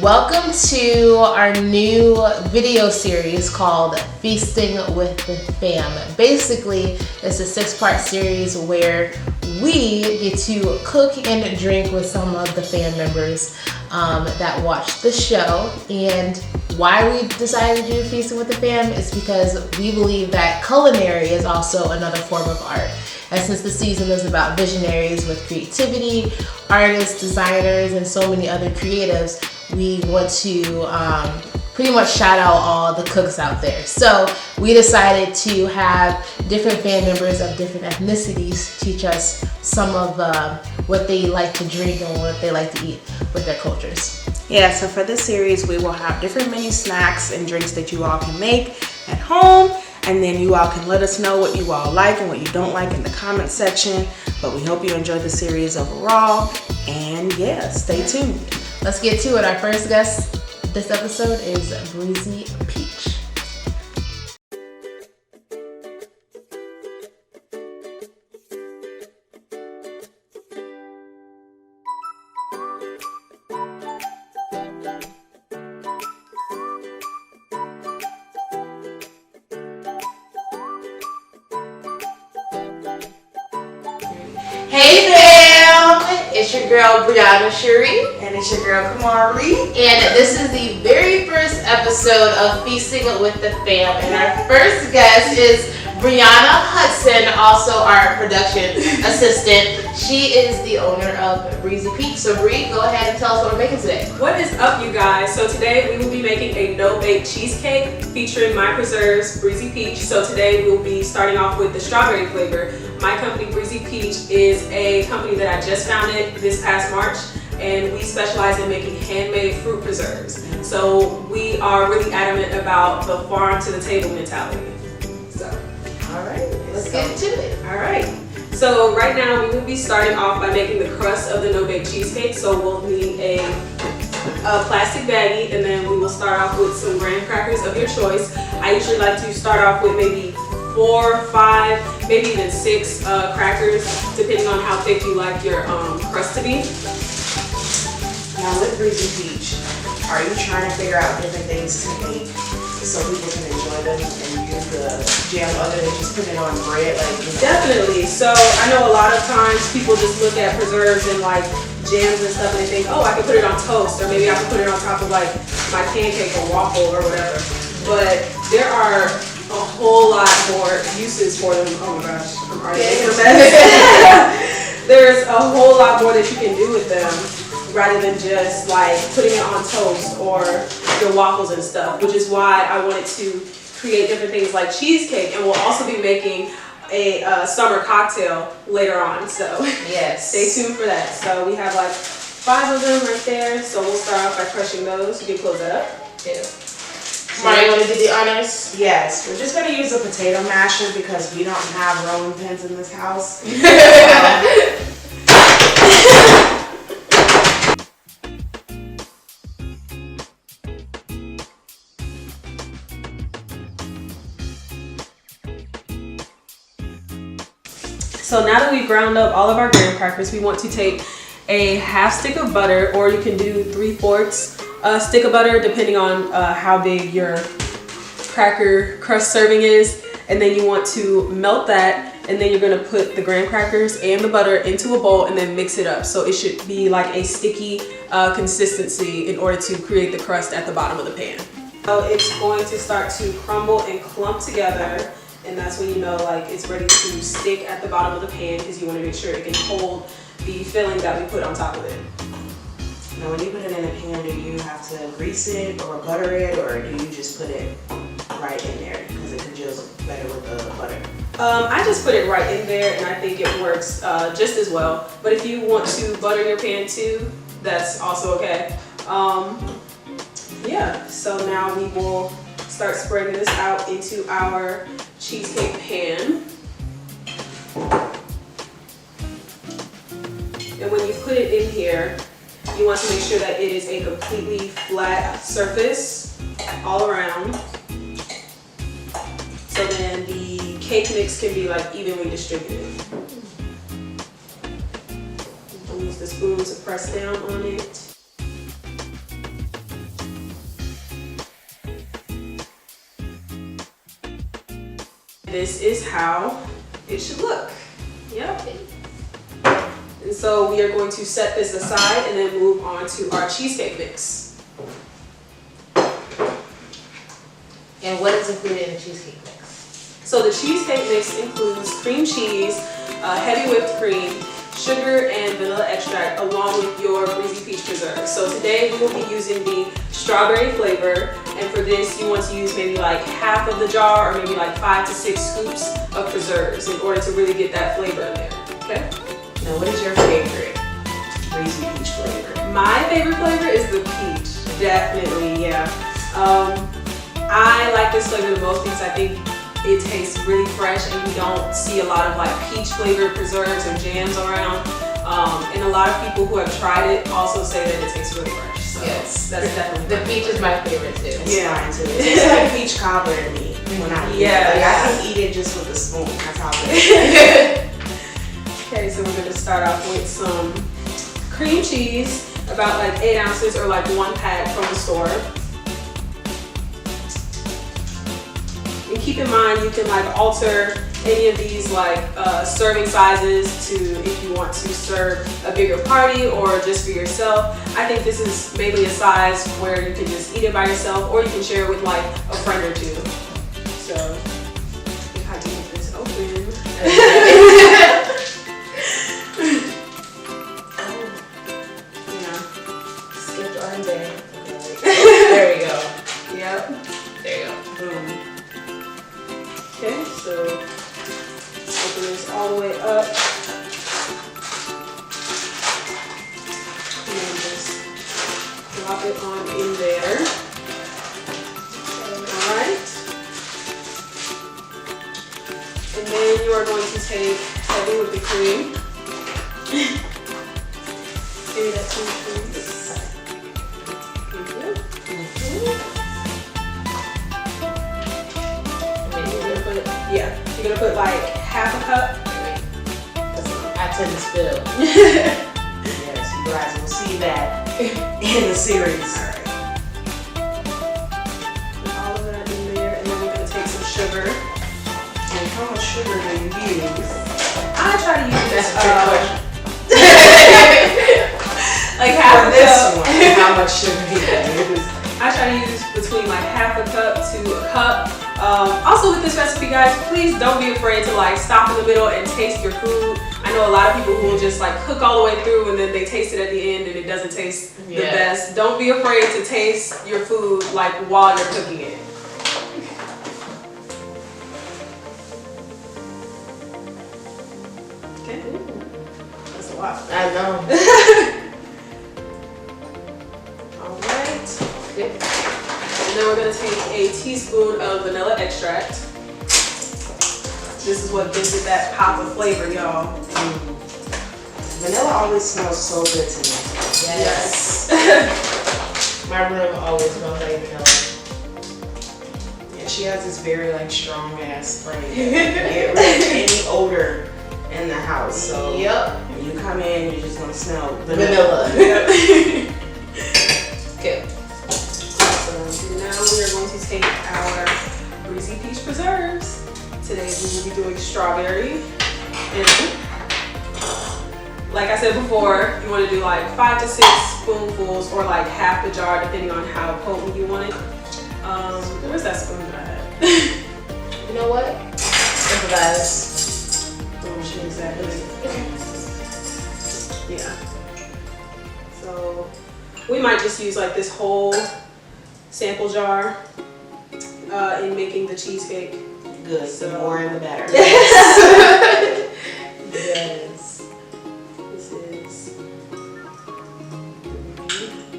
Welcome to our new video series called Feasting with the Fam. Basically, it's a 6-part series where we get to cook and drink with some of the fam members that watch the show. And why we decided to do Feasting with the Fam is because we believe that culinary is also another form of art. And since the season is about visionaries with creativity, artists, designers, and so many other creatives, we want to pretty much shout out all the cooks out there. So we decided to have different fan members of different ethnicities teach us some of what they like to drink and what they like to eat with their cultures. Yeah, so for this series, we will have different menu snacks and drinks that you all can make at home. And then you all can let us know what you all like and what you don't like in the comment section. But we hope you enjoyed the series overall. And yeah, stay tuned. Let's get to it. Our first guest this episode is Breezy Peach. Hey fam! It's your girl Briana And it's your girl Khamari. And this is the very first episode of Feasting with the Fam. And our first guest is Briana Hudson, also our production assistant. She is the owner of Breezy Peach. So Bree, go ahead and tell us what we're making today. What is up, you guys? So today we will be making a no-bake cheesecake featuring my preserves, Breezy Peach. So today we'll be starting off with the strawberry flavor. My company, Breezy Peach, is a company that I just founded this past March, and we specialize in making handmade fruit preserves. So we are really adamant about the farm to the table mentality. So, all right, let's get into it. All right. So right now we will be starting off by making the crust of the no-bake cheesecake. So we'll need a plastic baggie, and then we will start off with some graham crackers of your choice. I usually like to start off with maybe 4, 5, maybe even 6 crackers, depending on how thick you like your crust to be. Now with Breezy Peach, are you trying to figure out different things to make so people can enjoy them and use the jam other than just putting it on bread? Definitely. So I know a lot of times people just look at preserves and like jams and stuff and they think, oh, I can put it on toast, or maybe I can put it on top of like my pancake or waffle or whatever. But there are a whole lot more uses for them. Oh my gosh, I'm already making a mess. There's a whole lot more that you can do with them rather than just like putting it on toast or your waffles and stuff, which is why I wanted to create different things like cheesecake, and we'll also be making a summer cocktail later on, so yes, stay tuned for that. So we have like 5 of them right there, so we'll start off by crushing those. You can close that up. Yeah. Mari, you want to do the honors? Yes, we're just going to use a potato masher because we don't have rolling pins in this house. So now that we've ground up all of our graham crackers, we want to take a half stick of butter, or you can do 3/4 stick of butter, depending on how big your cracker crust serving is. And then you want to melt that, and then you're gonna put the graham crackers and the butter into a bowl and then mix it up. So it should be like a sticky consistency in order to create the crust at the bottom of the pan. So it's going to start to crumble and clump together. And that's when you know like it's ready to stick at the bottom of the pan, because you want to make sure it can hold the filling that we put on top of it. Now when you put it in a pan, do you have to grease it or butter it, or do you just put it right in there because it congeals better with the butter? I just put it right in there, and I think it works just as well. But if you want to butter your pan too, that's also okay. Yeah, so now we will start spreading this out into our cheesecake pan. And when you put it in here, you want to make sure that it is a completely flat surface all around. So then the cake mix can be like evenly distributed. I'll use the spoon to press down on it. this is how it should look. Yep. And so we are going to set this aside and then move on to our cheesecake mix. And what is included in the cheesecake mix? So the cheesecake mix includes cream cheese, heavy whipped cream, sugar, and vanilla extract, along with your Breezy peach preserve. So today we will be using the strawberry flavor, and for this you want to use maybe like half of the jar or maybe like 5 to 6 scoops of preserves in order to really get that flavor in there. Okay? Now, what is your favorite Breezy peach flavor? My favorite flavor is the peach, definitely, yeah. I like this flavor the most because I think it tastes really fresh and you don't see a lot of like peach flavored preserves or jams around. And a lot of people who have tried it also say that it tastes really fresh. So yes, that's definitely the peach is my favorite too. It's mine too. It tastes like peach cobbler to me when I eat it. Like, I can eat it just with a spoon. That's how it is. Okay, so we're going to start off with some cream cheese, about like 8 ounces or like 1 pack from the store. And keep in mind you can like alter any of these like serving sizes to if you want to serve a bigger party or just for yourself. I think this is maybe a size where you can just eat it by yourself or you can share it with like a friend or two. So if I can get this open. Skipped on day. There we go. Yep. There you go. Boom. Okay, so open this all the way up. And then just drop it on in there. Alright. And then you are going to take heavy whipping cream. Give me that 2 please. Yeah, you're gonna put like half a cup. I tend to spill. Yes, you guys will see that in the series. Put all of that in there, and then we're gonna take some sugar. And how much sugar do you use? I try to use That's a trick question. like half For a this cup. one, how much sugar do you use? I try to use between like half a cup to a cup. Also with this recipe, guys, please don't be afraid to like stop in the middle and taste your food. I know a lot of people who will just like cook all the way through and then they taste it at the end and it doesn't taste the best. Don't be afraid to taste your food like while you're cooking it. Okay. That's a lot. I know. All right. Good. And then we're going to take a teaspoon of vanilla extract. This is what gives it that pop of flavor, y'all. Vanilla always smells so good to me. Yes. My room always smells like vanilla. Yeah, she has this very like strong ass spray. Get rid of any odor in the house. So Yep. when you come in, you're just gonna smell Vanilla. Yep. Good. So now we are going to take our Breezy peach preserves. Today we will be doing strawberry. And like I said before, you want to do like 5 to 6 spoonfuls or like half the jar depending on how potent you want it. Where's that spoon that I had? You know what? Improvise. Exactly. Yeah. So we might just use like this whole sample jar in making the cheesecake. Good. So The more the better. Yes. This is.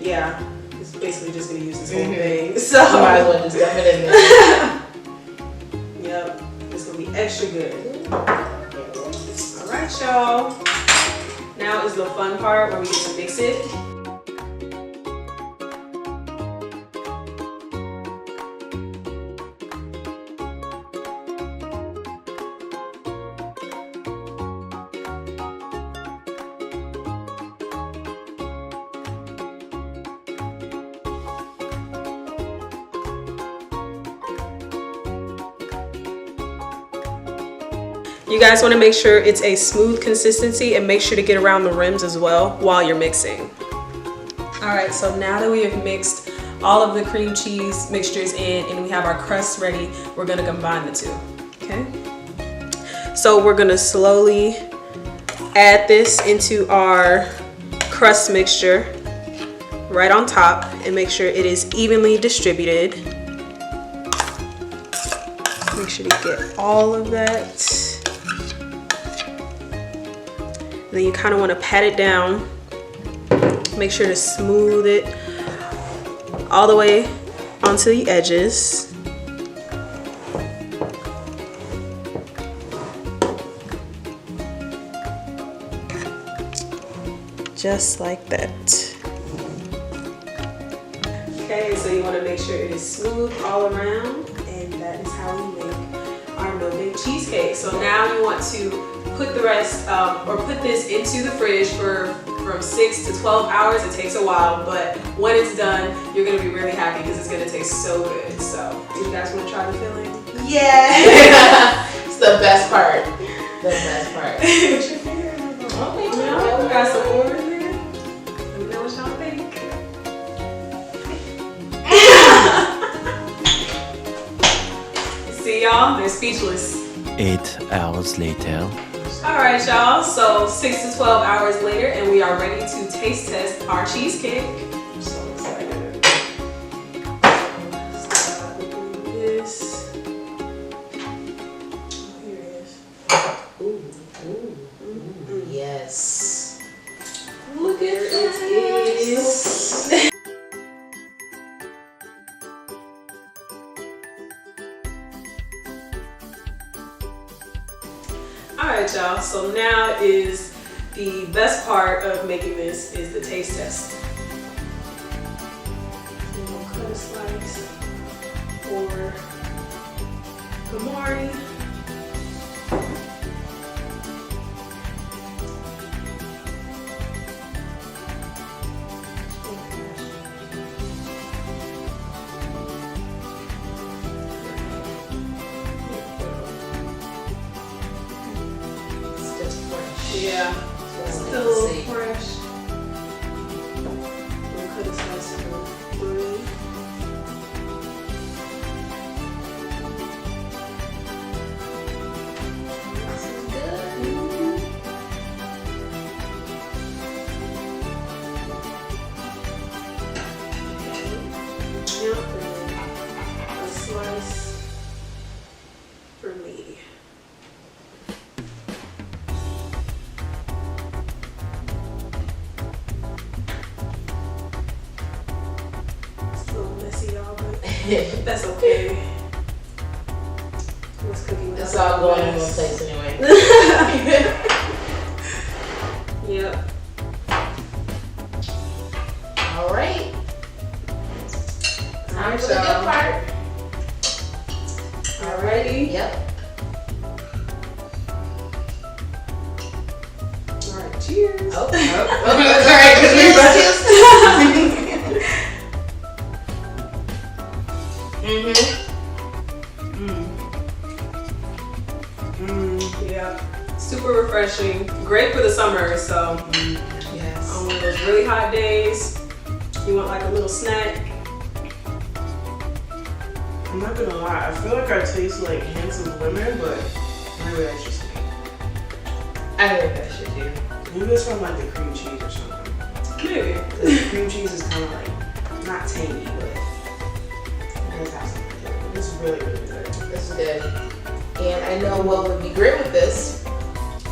Yeah. It's basically just gonna use this whole thing. So Might as well just dump it in there. Yep. It's gonna be extra good. Alright, y'all. Now is the fun part where we get to mix it. You guys want to make sure it's a smooth consistency and make sure to get around the rims as well while you're mixing. All right, so now that we have mixed all of the cream cheese mixtures in and we have our crust ready, we're gonna combine the two, okay? So we're gonna slowly add this into our crust mixture right on top and make sure it is evenly distributed. Make sure to get all of that. And then you kind of want to pat it down. Make sure to smooth it all the way onto the edges. Just like that. Okay, so you want to make sure it is smooth all around, and that is how we make our no-bake cheesecake. So now you want to put the rest, or put this into the fridge for from 6 to 12 hours. It takes a while, but when it's done, you're gonna be really happy because it's gonna taste so good. So, do you guys want to try the filling? Yeah. It's the best part. The best part. Put your finger in it. Okay, well, we got some more in there. Let me know what y'all think. See y'all? They're speechless. 8 hours later. Alright y'all, so 6 to 12 hours later and we are ready to taste test our cheesecake. I'm so excited. Start with this. Oh, here it is. Ooh. Yes. Look at this. Alright y'all, so now is the best part of making this is the taste test. So we'll cut a slice for Khamari. Yeah, still a little fresh. We'll cut a slice of brie. This is good. Yep, and a slice for me. That's okay. What's cooking? It's all going in one place anyway. Yep. All right. Time for the good part. Alrighty. Yep. Alright, cheers. Oh. All right. Cheers. Yeah. Super refreshing. Great for the summer, so Yes. on one of those really hot days, you want like a little snack. I'm not gonna lie, I feel like I taste like hints of lemon, but maybe that's just me. I think that should do. Maybe it's from like the cream cheese or something. Maybe. The cream cheese is kind of like, not tangy, but it does have something to it. It's really, really good. This is good. And I know what would be great with this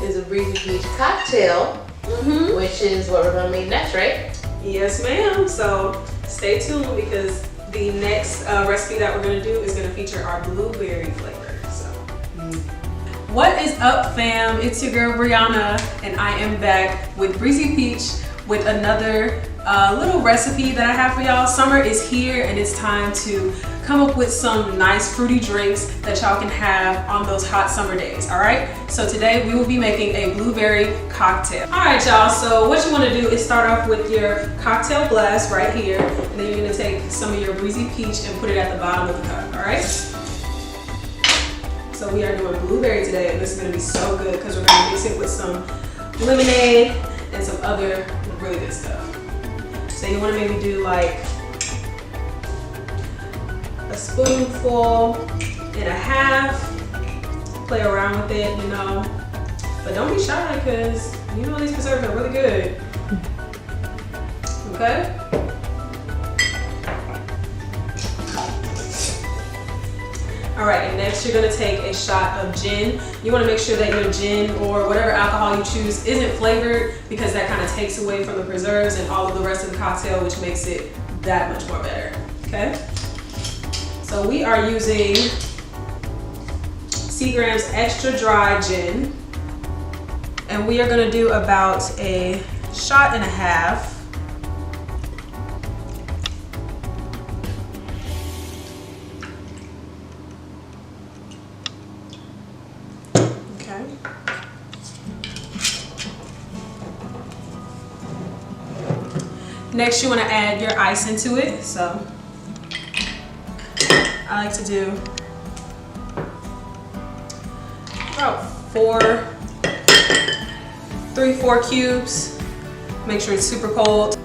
is a Breezy Peach cocktail, which is what we're gonna make next, right? Yes, ma'am. So stay tuned because the next recipe that we're gonna do is gonna feature our blueberry flavor. So. What is up, fam? It's your girl Brianna, and I am back with Breezy Peach with another little recipe that I have for y'all. Summer is here, and it's time to come up with some nice fruity drinks that y'all can have on those hot summer days, all right? So today we will be making a blueberry cocktail. All right, y'all, so what you wanna do is start off with your cocktail glass right here, and then you're gonna take some of your Breezy Peach and put it at the bottom of the cup, all right? So we are doing blueberry today, and this is gonna be so good because we're gonna mix it with some lemonade and some other really good stuff. So you wanna maybe do like a spoonful and a half, play around with it, you know, but don't be shy because you know these preserves are really good. Okay? All right, and next you're gonna take a shot of gin. You wanna make sure that your gin or whatever alcohol you choose isn't flavored, because that kind of takes away from the preserves and all of the rest of the cocktail, which makes it that much more better, okay? So we are using Seagram's extra dry gin, and we are gonna do about a shot and a half. Okay. Next, you want to add your ice into it. So I like to do about 4 cubes. Make sure it's super cold.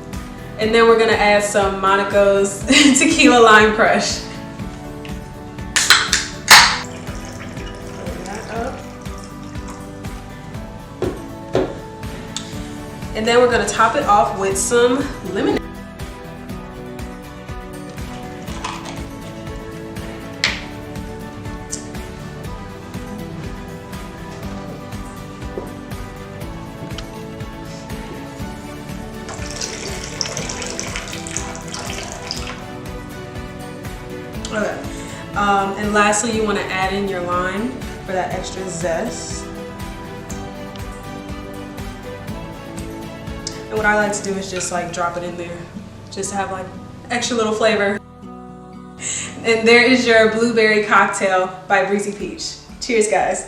And then we're gonna add some Monaco's tequila lime crush. Open that up. And then we're gonna top it off with some lemonade. Okay. And lastly, you want to add in your lime for that extra zest. And what I like to do is just like drop it in there, just to have like extra little flavor. And there is your blueberry cocktail by Breezy Peach. Cheers, guys.